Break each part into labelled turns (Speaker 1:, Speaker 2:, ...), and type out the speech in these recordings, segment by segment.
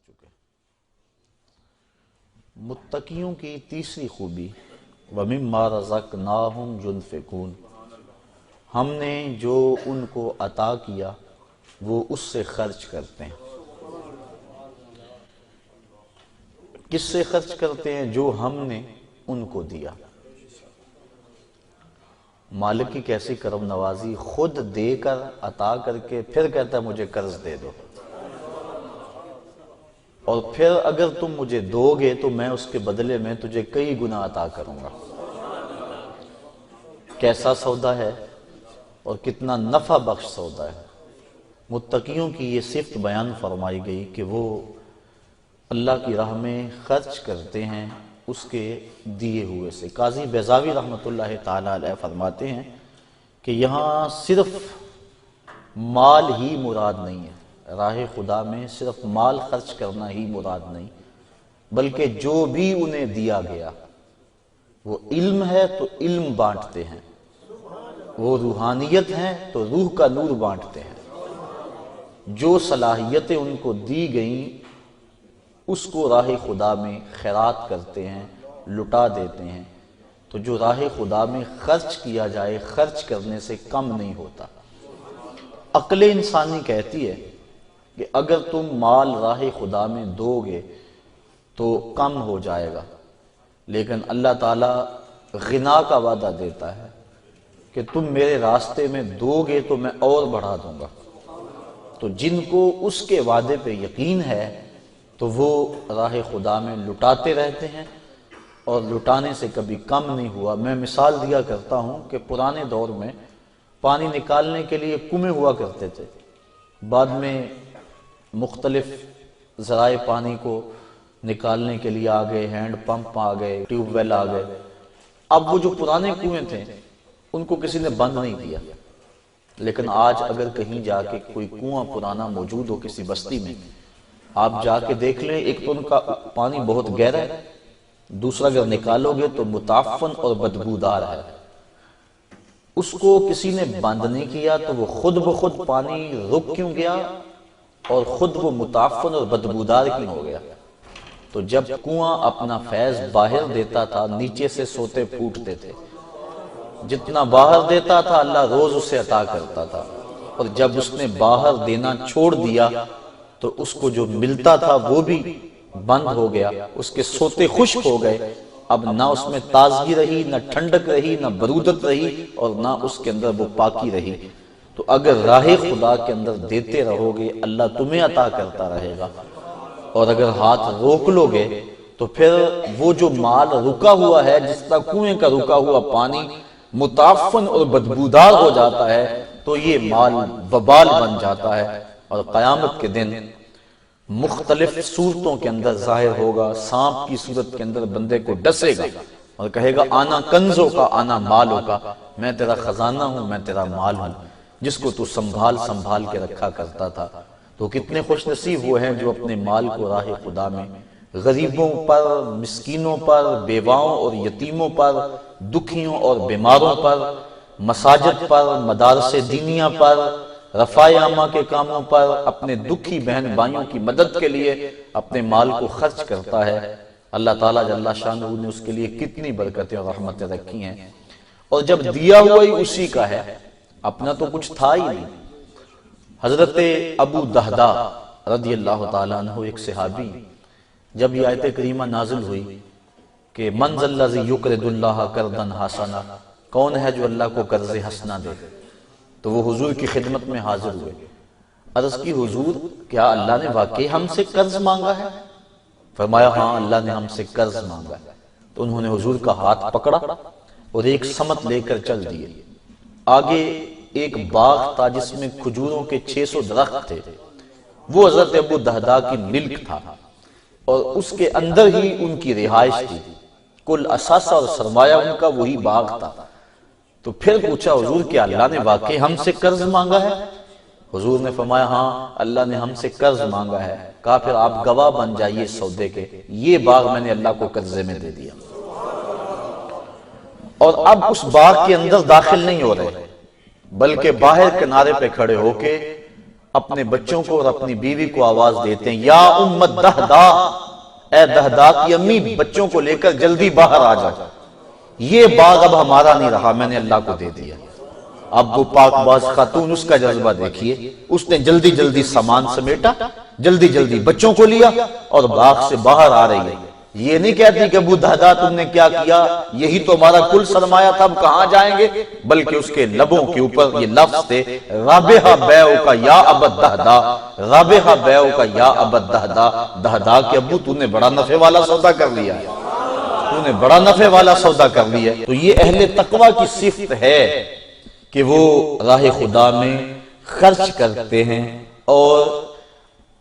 Speaker 1: چکے۔ متقیوں کی تیسری خوبی وَمِمَّا رَزَقْنَاهُمْ يُنْفِقُونَ، ہم نے جو ان کو عطا کیا وہ اس سے خرچ کرتے ہیں۔ کس سے خرچ کرتے ہیں؟ جو ہم نے ان کو دیا۔ مالک کی کیسی کرم نوازی، خود دے کر عطا کر کے پھر کہتا ہے مجھے قرض دے دو، اور پھر اگر تم مجھے دو گے تو میں اس کے بدلے میں تجھے کئی گنا عطا کروں گا۔ کیسا سودا ہے اور کتنا نفع بخش سودا ہے۔ متقیوں کی یہ صفت بیان فرمائی گئی کہ وہ اللہ کی راہ میں خرچ کرتے ہیں اس کے دیے ہوئے سے۔ قاضی بیضاوی رحمۃ اللہ تعالی علیہ فرماتے ہیں کہ یہاں صرف مال ہی مراد نہیں ہے، راہ خدا میں صرف مال خرچ کرنا ہی مراد نہیں، بلکہ جو بھی انہیں دیا گیا وہ علم ہے تو علم بانٹتے ہیں، وہ روحانیت ہیں تو روح کا نور بانٹتے ہیں، جو صلاحیتیں ان کو دی گئیں اس کو راہ خدا میں خیرات کرتے ہیں، لٹا دیتے ہیں۔ تو جو راہ خدا میں خرچ کیا جائے خرچ کرنے سے کم نہیں ہوتا۔ عقل انسانی کہتی ہے کہ اگر تم مال راہ خدا میں دو گے تو کم ہو جائے گا، لیکن اللہ تعالیٰ غنا کا وعدہ دیتا ہے کہ تم میرے راستے میں دو گے تو میں اور بڑھا دوں گا۔ تو جن کو اس کے وعدے پہ یقین ہے تو وہ راہ خدا میں لٹاتے رہتے ہیں اور لٹانے سے کبھی کم نہیں ہوا۔ میں مثال دیا کرتا ہوں کہ پرانے دور میں پانی نکالنے کے لیے کنویں ہوا کرتے تھے، بعد میں مختلف ذرائع پانی کو نکالنے کے لیے آ گئے، ہینڈ پمپ آ گئے، ٹیوب ویل آ گئے۔ اب وہ جو پرانے کنویں تھے ان کو کسی نے بند نہیں کیا، لیکن آج اگر کہیں جا کے کوئی کنواں پرانا موجود ہو کسی بستی میں، آپ جا کے دیکھ لیں، ایک تو ان کا پانی بہت گہرا ہے، دوسرا اگر نکالو گے تو متعفن اور بدبودار ہے۔ اس کو کسی نے بند نہیں کیا تو وہ خود بخود پانی رک کیوں گیا اور خود وہ متعفن اور بدبودار کیوں ہو گیا؟ تو جب کنواں اپنا فیض باہر دیتا تھا نیچے سے سوتے پھوٹتے تھے، جتنا باہر دیتا تھا اللہ روز اسے عطا کرتا تھا، اور جب اس نے باہر دینا چھوڑ دیا تو اس کو جو ملتا تھا وہ بھی بند ہو گیا، اس کے سوتے خشک ہو گئے، اب نہ اس میں تازگی رہی، نہ ٹھنڈک رہی، نہ برودت رہی، اور نہ اس کے اندر وہ پاکی رہی۔ تو اگر راہ خدا کے اندر دیتے رہو گے اللہ تمہیں عطا کرتا رہے گا، اور اگر ہاتھ روک لو گے تو پھر وہ جو مال رکا ہوا ہے، جس طرح کنویں کا رکا ہوا پانی متعفن اور بدبودار ہو جاتا ہے تو یہ مال وبال بن جاتا ہے، اور قیامت کے دن مختلف صورتوں کے اندر ظاہر ہوگا۔ سانپ کی صورت کے اندر بندے کو ڈسے گا اور کہے گا آنا کنزوں کا آنا مالوں کا، میں تیرا خزانہ ہوں، میں تیرا مال ہوں، جس کو تو سنبھال کے رکھا کرتا تھا۔ تو کتنے خوش نصیب وہ ہیں جو اپنے مال کو راہ خدا میں غریبوں پر، مسکینوں پر، بیواؤں اور یتیموں پر، دکھیوں اور بیماروں پر، مساجد پر، مدارس دینیہ پر، رفاع عامہ کے کاموں پر، اپنے دکھی بہن بھائیوں کی مدد کے لیے اپنے مال کو خرچ کرتا ہے۔ اللہ تعالیٰ جل شانہ نے اس کے لیے کتنی برکتیں اور رحمتیں رکھی ہیں، اور جب دیا ہوا ہی اسی کا ہے، اپنا تو کچھ تھا ہی نہیں۔ حضرت ابو دہدا رضی اللہ تعالیٰ عنہ ایک صحابی، جب یہ آیت کریمہ نازل ہوئی کہ من ذا الذی یقرض اللہ قرضا حسنا، کون ہے جو اللہ کو قرض حسنا دے، تو وہ حضور کی خدمت میں حاضر ہوئے۔ عرض کی حضور کیا اللہ نے واقعی ہم سے قرض مانگا ہے؟ فرمایا ہاں اللہ نے ہم سے قرض مانگا ہے۔ تو انہوں نے حضور کا ہاتھ پکڑا اور ایک سمت لے کر چل دیے۔ آگے ایک باغ تھا جس میں کھجوروں کے 600 درخت تھے، وہ حضرت ابو دہدا کی ملک تھا، اور اس کے اندر ہی ان کی رہائش تھی، کل اثاثہ اور سرمایہ ان کا وہی باغ تھا۔ تو پھر پوچھا حضور کیا اللہ نے واقعی ہم سے قرض مانگا ہے؟ حضور نے فرمایا ہاں اللہ نے ہم سے قرض مانگا ہے۔ کہا پھر آپ گواہ بن جائیے سودے کے، یہ باغ میں نے اللہ کو قرضے میں دے دیا، اور اب اس باغ کے اندر داخل نہیں ہو رہے، بلکہ باہر کنارے پہ کھڑے ہو کے اپنے بچوں کو اور اپنی بیوی کو آواز دیتے ہیں یا امت دہدا، اے دہدا کی امی بچوں کو لے کر جلدی باہر آ جاؤ، یہ باغ اب ہمارا نہیں رہا، میں نے اللہ کو دے دیا۔ اب وہ پاک باز خاتون، اس کا جذبہ دیکھیے، اس نے جلدی جلدی سامان سمیٹا، جلدی جلدی بچوں کو لیا اور باغ سے باہر آ رہی ہے۔ یہ نہیں کہتی کہ ابو دہدا تم نے کیا کیا، یہی تو ہمارا کل سرمایہ تھا، اب کہاں جائیں گے، بلکہ اس کے لبوں کے اوپر یہ لفظ تھے رابحہ بیعک یا ابا دہدا، رابحہ بیعک یا ابا دہدا، دہدا کے ابو تو نے بڑا نفع والا سودا کر لیا ہے، تو نے بڑا نفع والا سودا کر لیا ہے۔ تو یہ اہل تقوی کی صفت ہے کہ وہ راہ خدا میں خرچ کرتے ہیں، اور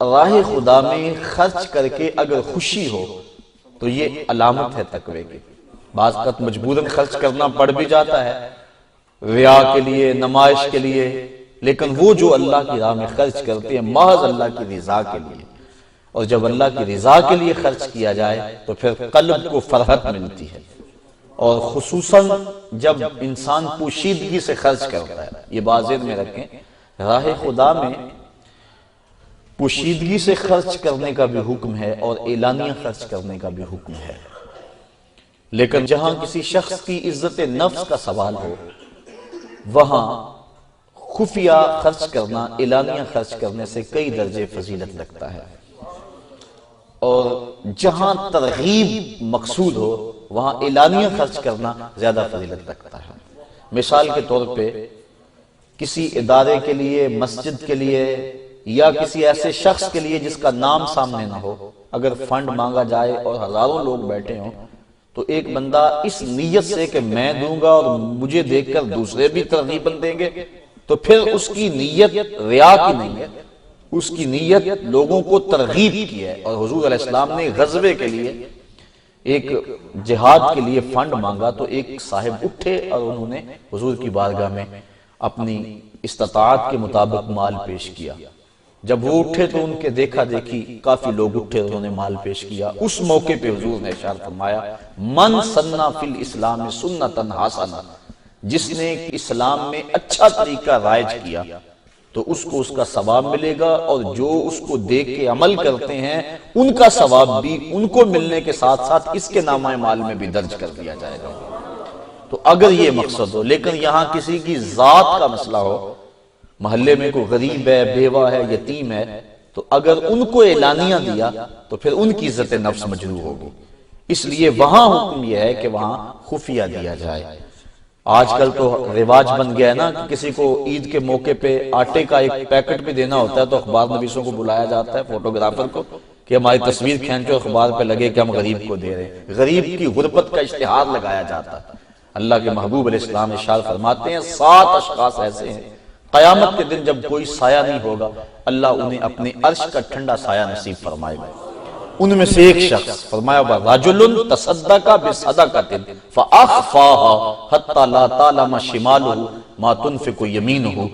Speaker 1: راہ خدا میں خرچ کر کے اگر خوشی ہو تو یہ علامت ہے تقوی کی۔ بعض وقت مجبوراً خرچ کرنا پڑ بھی جاتا ہے، ریا کے لیے، نمائش کے لیے، لیکن وہ جو اللہ کی راہ میں خرچ کرتے ہیں محض اللہ کی رضا کے لیے، اور جب اللہ کی رضا کے لیے خرچ کیا جائے تو پھر قلب کو فرحت ملتی ہے، اور خصوصاً جب انسان پوشیدگی سے خرچ کرتا ہے۔ یہ بات ذہن میں رکھیں، راہ خدا میں پوشیدگی سے خرچ کرنے کا بھی حکم ہے اور اعلانیہ خرچ کرنے کا بھی حکم ہے، لیکن جہاں کسی شخص کی عزت نفس کا سوال ہو وہاں خفیہ خرچ کرنا اعلانیہ خرچ کرنے سے کئی درجے فضیلت رکھتا ہے، اور جہاں ترغیب مقصود ہو وہاں اعلانیہ خرچ کرنا زیادہ فضیلت رکھتا ہے۔ مثال کے طور پہ کسی ادارے کے لیے، مسجد کے لیے، یا کسی ایسے شخص کے لیے جس کا نام سامنے نہ ہو، اگر فنڈ مانگا جائے اور ہزاروں لوگ بیٹھے ہوں تو ایک بندہ اس نیت سے کہ میں دوں گا اور مجھے دیکھ کر دوسرے بھی ترغیباً دیں گے، تو پھر اس کی نیت ریا کی نہیں ہے، اس کی نیت لوگوں کو ترغیب کی ہے۔ اور حضور علیہ السلام نے غزوے کے لیے، ایک جہاد کے لیے فنڈ مانگا تو ایک صاحب اٹھے اور انہوں نے حضور کی بارگاہ میں اپنی استطاعت کے مطابق مال پیش کیا۔ جب وہ اٹھے تو ان کے دیکھا دیکھی کافی لوگ اٹھے، انہوں نے مال پیش کیا۔ اس موقع پہ حضور نے ارشاد فرمایا من سنّا فی الاسلام سنتا حسنہ، جس نے اسلام میں اچھا طریقہ رائج کیا تو اس کو اس کا ثواب ملے گا، اور جو اس کو دیکھ کے عمل کرتے ہیں ان کا ثواب بھی ان کو ملنے کے ساتھ ساتھ اس کے نامہ مال میں بھی درج کر دیا جائے گا۔ تو اگر یہ مقصد ہو، لیکن یہاں کسی کی ذات کا مسئلہ ہو، محلے میں کوئی غریب ہے، بیوہ ہے، یتیم ہے، تو اگر ان کو اعلانیہ دیا تو پھر ان کی عزت نفس مجروح ہوگی، اس لیے وہاں حکم یہ ہے کہ وہاں خفیہ دیا جائے۔ آج کل تو رواج بن گیا ہے نا کہ کسی کو عید کے موقع پہ آٹے کا ایک پیکٹ بھی دینا ہوتا ہے تو اخبار نویسوں کو بلایا جاتا ہے، فوٹوگرافر کو، کہ ہماری تصویر کھینچو اخبار پہ لگے کہ ہم غریب کو دے رہے ہیں۔ غریب کی غربت کا اشتہار لگایا جاتا ہے۔ اللہ کے محبوب علیہ السلام ارشاد فرماتے ہیں 7 اشخاص ایسے ہیں قیامت کے دن جب کوئی سایہ نہیں ہوگا اللہ انہیں اپنے عرش کا ٹھنڈا سایہ نصیب فرمائے گا۔ ان میں سے ایک شخص فرمایا رجل تصدق بصدقۃ فاخفاها حتى لا تعلم شمالہ ما تنفق یمینہ،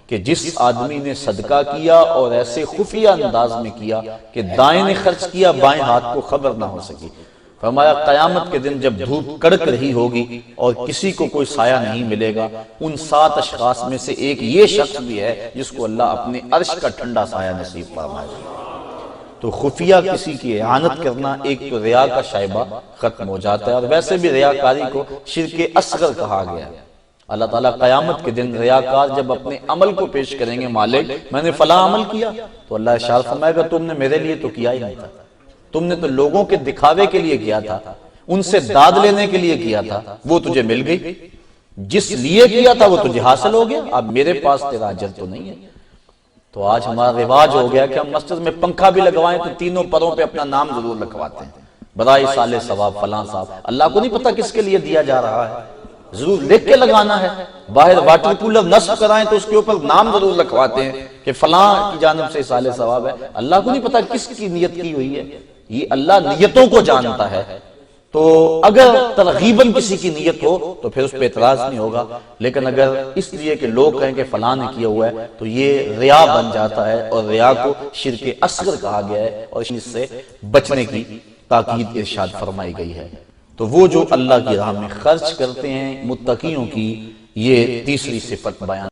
Speaker 1: کہ جس آدمی نے صدقہ کیا اور ایسے خفیہ انداز میں کیا کہ دائیں نے خرچ کیا بائیں ہاتھ کو خبر نہ ہو سکی۔ فرمایا قیامت کے دن جب دھوپ کڑک رہی ہوگی اور کسی کو کوئی سایہ نہیں ملے گا، ان 7 اشخاص میں سے ایک یہ شخص بھی ہے جس کو اللہ اپنے عرش کا ٹھنڈا سایہ نصیب فرمائے گا۔ تو خفیہ کسی کی اعانت کرنا ایک تو ریا کا شائبہ ختم ہو جاتا ہے، اور ویسے بھی ریاکاری کو شرک اصغر کہا گیا ہے۔ اللہ تعالیٰ قیامت کے دن ریاکار جب اپنے عمل کو پیش کریں گے، مالک میں نے فلاں عمل کیا، تو اللہ ارشاد فرمائے گا تم نے میرے لیے تو کیا ہی نہیں تھا، تم نے تو لوگوں کے دکھاوے کے لیے کیا تھا، ان سے داد لینے کے لیے کیا تھا، وہ تجھے مل گئی، جس لیے کیا تھا وہ تجھے حاصل ہو گیا، اب میرے پاس تیرا اجر تو نہیں ہے۔ تو آج ہمارا رواج ہو گیا کہ ہم مسجد میں پنکھا بھی لگوائیں تو تینوں پروں پہ اپنا نام ضرور لکھواتے ہیں، برائے صالح ثواب فلاں صاحب۔ اللہ کو نہیں پتا کس کے لیے دیا جا رہا ہے، ضرور لکھ کے لگانا ہے۔ باہر واٹر کولر نصب کرائیں تو اس کے اوپر نام ضرور لکھواتے ہیں کہ فلاں کی جانب سے صالح ثواب ہے۔ اللہ کو نہیں پتا کس کی نیت کی ہوئی ہے، یہ اللہ نیتوں کو جانتا ہے۔ تو اگر ترغیباً کسی کی نیت ہو تو پھر اس پہ اعتراض نہیں ہوگا، لیکن اگر اس لیے کہ لوگ کہیں کہ فلاں نے کیا ہوا ہے تو یہ ریا بن جاتا ہے، اور ریا کو شرک اصغر کہا گیا ہے، اور اس سے بچنے کی تاکید ارشاد فرمائی گئی ہے۔ تو وہ جو اللہ کی راہ میں خرچ کرتے ہیں متقیوں کی یہ تیسری صفت بیان